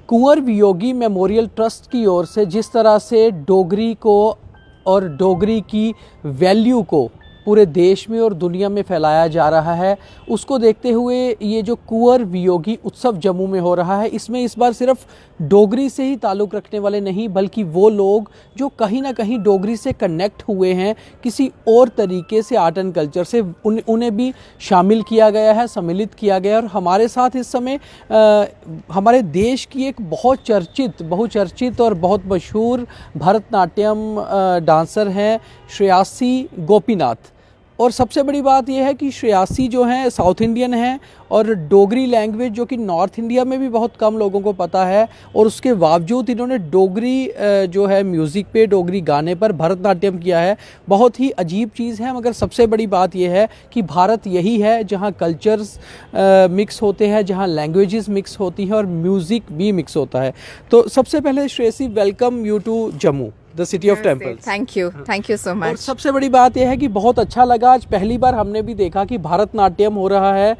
Kunwar Viyogi memorial trust की ओर से जिस तरह से डोगरी को और डोगरी की वैल्यू को पूरे देश में और दुनिया में फैलाया जा रहा है, उसको देखते हुए ये जो कुंवर वियोगी उत्सव जम्मू में हो रहा है, इसमें इस बार सिर्फ डोगरी से ही ताल्लुक़ रखने वाले नहीं बल्कि वो लोग जो कहीं ना कहीं डोगरी से कनेक्ट हुए हैं किसी और तरीके से, आर्ट एंड कल्चर से, उन्हें भी शामिल किया गया है, सम्मिलित किया गया है। और हमारे साथ इस समय हमारे देश की एक बहुचर्चित और बहुत मशहूर भरतनाट्यम डांसर हैं श्रेयासी गोपीनाथ। और सबसे बड़ी बात यह है कि श्रेयासी जो हैं साउथ इंडियन हैं और डोगरी लैंग्वेज जो कि नॉर्थ इंडिया में भी बहुत कम लोगों को पता है, और उसके बावजूद इन्होंने डोगरी जो है म्यूज़िक पे, डोगरी गाने पर भरतनाट्यम किया है। बहुत ही अजीब चीज़ है, मगर सबसे बड़ी बात यह है कि भारत यही है जहाँ कल्चर्स मिक्स होते हैं, जहाँ लैंग्वेजेस मिक्स होती हैं और म्यूज़िक भी मिक्स होता है। तो सबसे पहले Shreyasi, welcome you to Jammu, the city of temples. Thank you so much. और सबसे बड़ी बात यह है कि बहुत अच्छा लगा, आज पहली बार हमने भी देखा कि भरतनाट्यम हो रहा है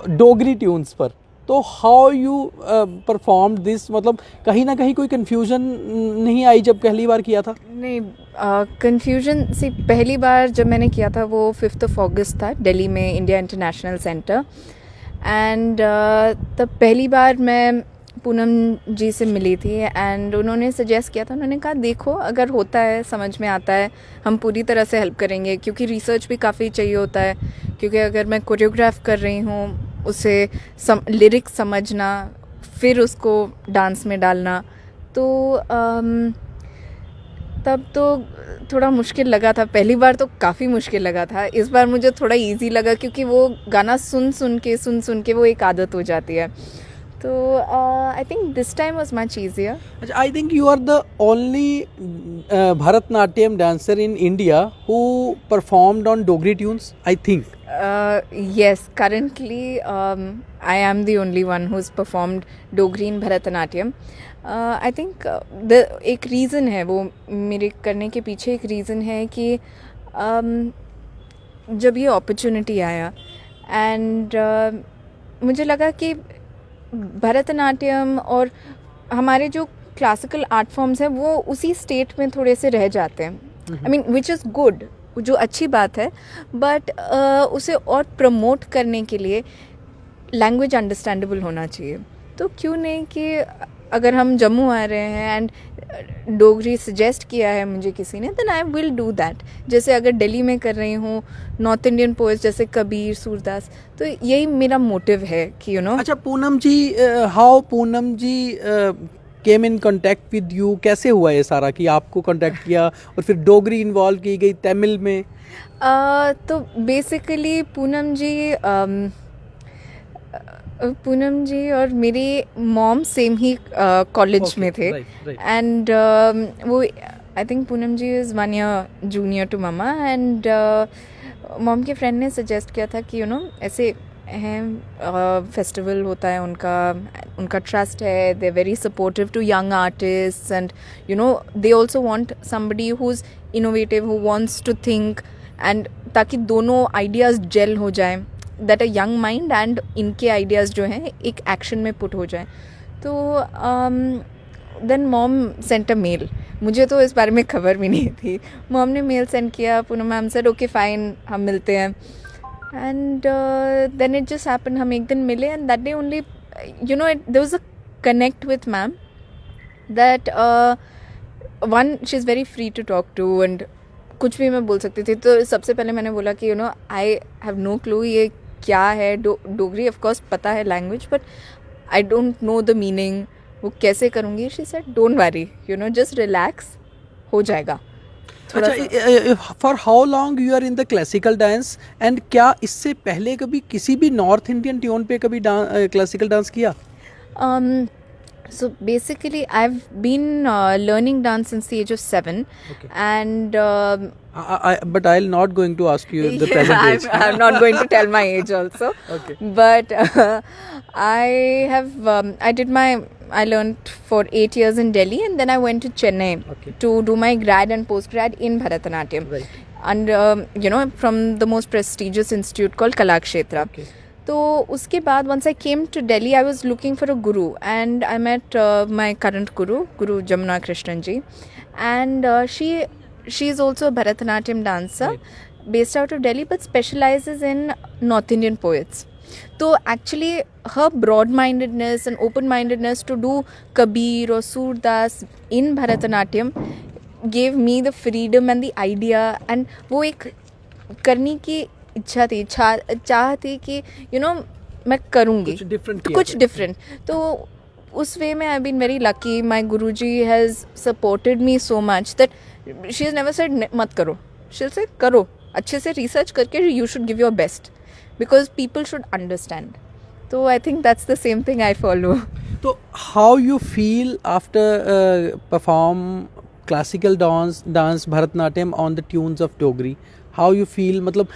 डोगरी ट्यून्स पर। तो हाउ यू परफॉर्म दिस, मतलब कहीं ना कहीं कोई कन्फ्यूजन नहीं आई जब पहली बार किया था? नहीं, कन्फ्यूजन से पहली बार जब मैंने किया था वो 5 अगस्त था, दिल्ली में इंडिया इंटरनेशनल सेंटर। एंड तब पहली बार मैं पूनम जी से मिली थी एंड उन्होंने सजेस्ट किया था, उन्होंने कहा देखो अगर होता है, समझ में आता है, हम पूरी तरह से हेल्प करेंगे, क्योंकि रिसर्च भी काफ़ी चाहिए होता है। क्योंकि अगर मैं कोरियोग्राफ कर रही हूँ, उसे लिरिक्स समझना, फिर उसको डांस में डालना, तो तब तो थोड़ा मुश्किल लगा था। पहली बार तो काफ़ी मुश्किल लगा था, इस बार मुझे थोड़ा इजी लगा क्योंकि वो गाना सुन सुन के वो एक आदत हो जाती है। So I think this time was much easier. I think you are the only Bharatnatyam dancer in India who performed on Dogri tunes, I think. Yes, currently I am the only one who's performed Dogri in Bharatanatyam. I think एक reason है, वो मेरे करने के पीछे एक reason है कि जब ये opportunity आया and मुझे लगा कि भरतनाट्यम और हमारे जो क्लासिकल आर्ट फॉर्म्स हैं वो उसी स्टेट में थोड़े से रह जाते हैं। I mean which is good, जो अच्छी बात है, बट उसे और प्रमोट करने के लिए लैंग्वेज अंडरस्टैंडेबल होना चाहिए। तो क्यों नहीं कि अगर हम जम्मू आ रहे हैं एंड डोगरी सजेस्ट किया है मुझे किसी ने, then I will do that. जैसे अगर दिल्ली में कर रही हूँ नॉर्थ इंडियन पोएट्स जैसे कबीर, सूरदास, तो यही मेरा मोटिव है कि अच्छा Poonam ji, how Poonam ji came in contact with you, कैसे हुआ ये सारा कि आपको कॉन्टैक्ट किया और फिर डोगरी इन्वॉल्व की गई तमिल में? तो बेसिकली पूनम जी और मेरी मॉम सेम ही कॉलेज में थे एंड वो I think Poonam ji is 1 year junior to mama and mom के फ्रेंड ने सजेस्ट किया था कि ऐसे हैं, फेस्टिवल होता है उनका ट्रस्ट है, they very supportive to young artist and they also want somebody who is innovative, who wants to think, and ताकि दोनों आइडियाज़ जेल हो जाएं, that a young mind and इनके आइडियाज़ जो हैं एक एक्शन में पुट हो जाएं। तो then mom sent a mail, मुझे तो इस बारे में खबर भी नहीं थी। मॉम ने मेल सेंड किया, Poonam ma'am said okay fine, हम मिलते हैं। And then it just happen, हम एक दिन मिले and that day only there was a connect with ma'am that one, she is very free to talk to and कुछ भी मैं बोल सकती थी। तो सबसे पहले मैंने बोला कि आई हैव नो क्लू ये क्या है, डोगरी ऑफ कोर्स पता है language, but I don't know the meaning, वो कैसे करूँगी। She said don't worry, just relax, हो जाएगा। अच्छा, for how long you are in the classical dance, and क्या इससे पहले कभी किसी भी नॉर्थ इंडियन ट्यून पे कभी क्लासिकल डांस किया? So basically, I've been learning dance since the age of 7, okay. And but I'll not going to ask you the present age. I'm not going to tell my age also. Okay. But I learned for 8 years in Delhi, and then I went to Chennai to do my grad and post-grad in Bharatanatyam. Right. And from the most prestigious institute called Kalakshetra. Okay. तो उसके बाद once I came to Delhi, I was looking for a guru, and I met my current Guru Jamuna Krishnan ji, and she is also a Bharatanatyam dancer, based out of Delhi, but specializes in North Indian poets. So actually her broad-mindedness and open-mindedness to do Kabir or Surdas in Bharatanatyam gave me the freedom and the idea, and वो एक करने की इच्छा थी, चाह थी कि मैं करूँगी कुछ डिफरेंट. तो उस वे में I been very lucky. My guruji has supported me so much that she has never said मत करो. शी से करो, अच्छे से रिसर्च करके you should give your best, because people should understand. तो I think that's the same thing I follow. तो how you feel after perform classical dance Bharatanatyam on the tunes of Dogri? How you feel? मतलब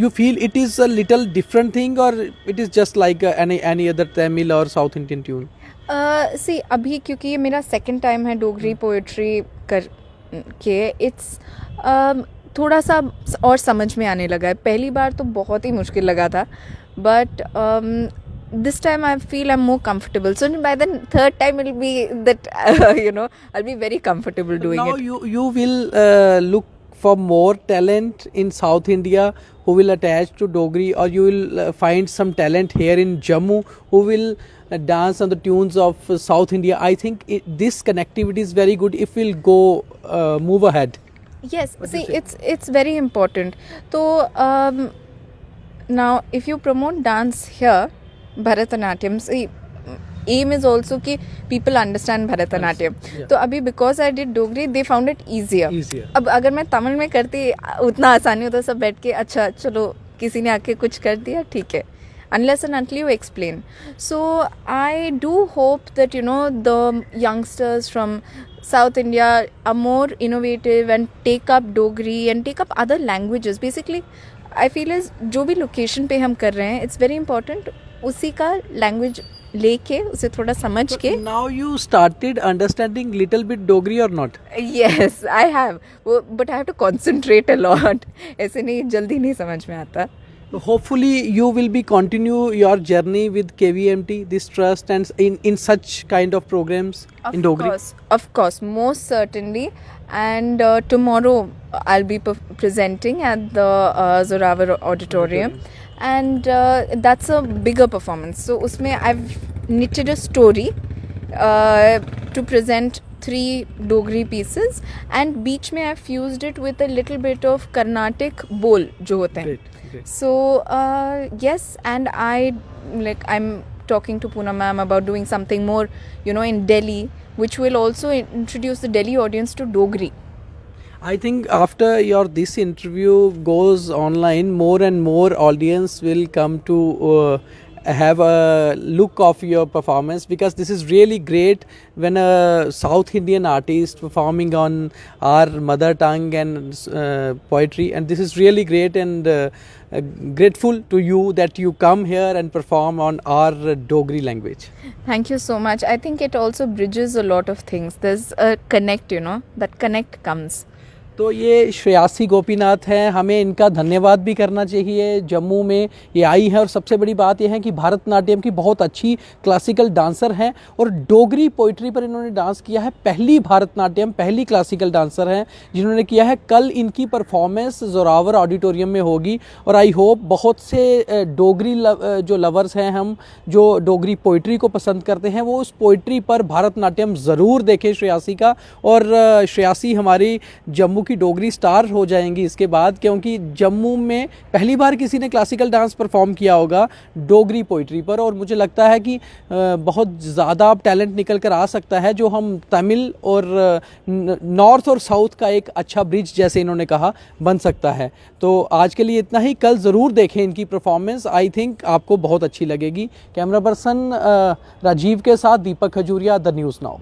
you feel it is a little different thing, or it is just like any other Tamil or South Indian tune? See, अभी क्योंकि ये मेरा second time है Dogri poetry कर के, it's थोड़ा सा और समझ में आने लगा है. पहली बार तो बहुत ही मुश्किल लगा था, but this time I feel I'm more comfortable. So by the third time it'll be that I'll be very comfortable doing now it. Now you will look for more talent in South India who will attach to Dogri, or you will find some talent here in Jammu who will dance on the tunes of South India. I think this connectivity is very good if we'll go move ahead. Yes, see, it's very important. So now if you promote dance here, Bharatanatyam, see, aim is also कि people understand Bharatanatyam. Yeah. तो अभी because I did Dogri, they found it easier. अब अगर मैं तमिल में करती उतना आसानी होता सब बैठ के अच्छा चलो किसी ने आके कुछ कर दिया ठीक है, unless and until you explain. So I do hope that the youngsters from South India are more innovative and take up Dogri and take up other languages. Basically I feel is जो भी location पे हम कर रहे हैं, it's very important उसी का language लेके उसे थोड़ा समझ के. Now you started understanding little bit Dogri or not? Yes, I have. But I have to concentrate a lot. ऐसे नहीं जल्दी नहीं समझ में आता. Hopefully you will be continue your journey with KVMT, this trust, and in such kind of programs in Dogri. Of course, most certainly. And tomorrow I'll be presenting at the Zorawar Auditorium. And that's a bigger performance. So usme I've knitted a story to present 3 Dogri pieces, and beach mein I've fused it with a little bit of Carnatic bol jo hote hain. Great. So yes, and I'm talking to Poonam ma'am about doing something more in Delhi, which will also introduce the Delhi audience to Dogri. I think after this interview goes online, more and more audience will come to have a look of your performance, because this is really great when a South Indian artist performing on our mother tongue and poetry, and this is really great, and grateful to you that you come here and perform on our Dogri language. Thank you so much. I think it also bridges a lot of things. There's a connect, that connect comes. तो ये श्रेयासी गोपीनाथ हैं, हमें इनका धन्यवाद भी करना चाहिए. जम्मू में ये आई है, और सबसे बड़ी बात ये है कि भारतनाट्यम की बहुत अच्छी क्लासिकल डांसर हैं, और डोगरी पोइट्री पर इन्होंने डांस किया है. पहली भारतनाट्यम, पहली क्लासिकल डांसर हैं जिन्होंने किया है. कल इनकी परफॉर्मेंस जोरावर ऑडिटोरियम में होगी, और आई होप बहुत से डोगरी जो लवर्स हैं, हम जो डोगरी पोइट्री को पसंद करते हैं, वो उस पोइट्री पर भारतनाट्यम ज़रूर देखें श्रेयासी का. और श्रेयासी हमारी जम्मू की डोगरी स्टार हो जाएंगी इसके बाद, क्योंकि जम्मू में पहली बार किसी ने क्लासिकल डांस परफॉर्म किया होगा डोगरी पोइट्री पर. और मुझे लगता है कि बहुत ज़्यादा अब टैलेंट निकल कर आ सकता है, जो हम तमिल और नॉर्थ और साउथ का एक अच्छा ब्रिज, जैसे इन्होंने कहा, बन सकता है. तो आज के लिए इतना ही. कल ज़रूर देखें इनकी परफॉर्मेंस, आई थिंक आपको बहुत अच्छी लगेगी. कैमरा पर्सन राजीव के साथ दीपक खजूरिया, द न्यूज़ नाउ.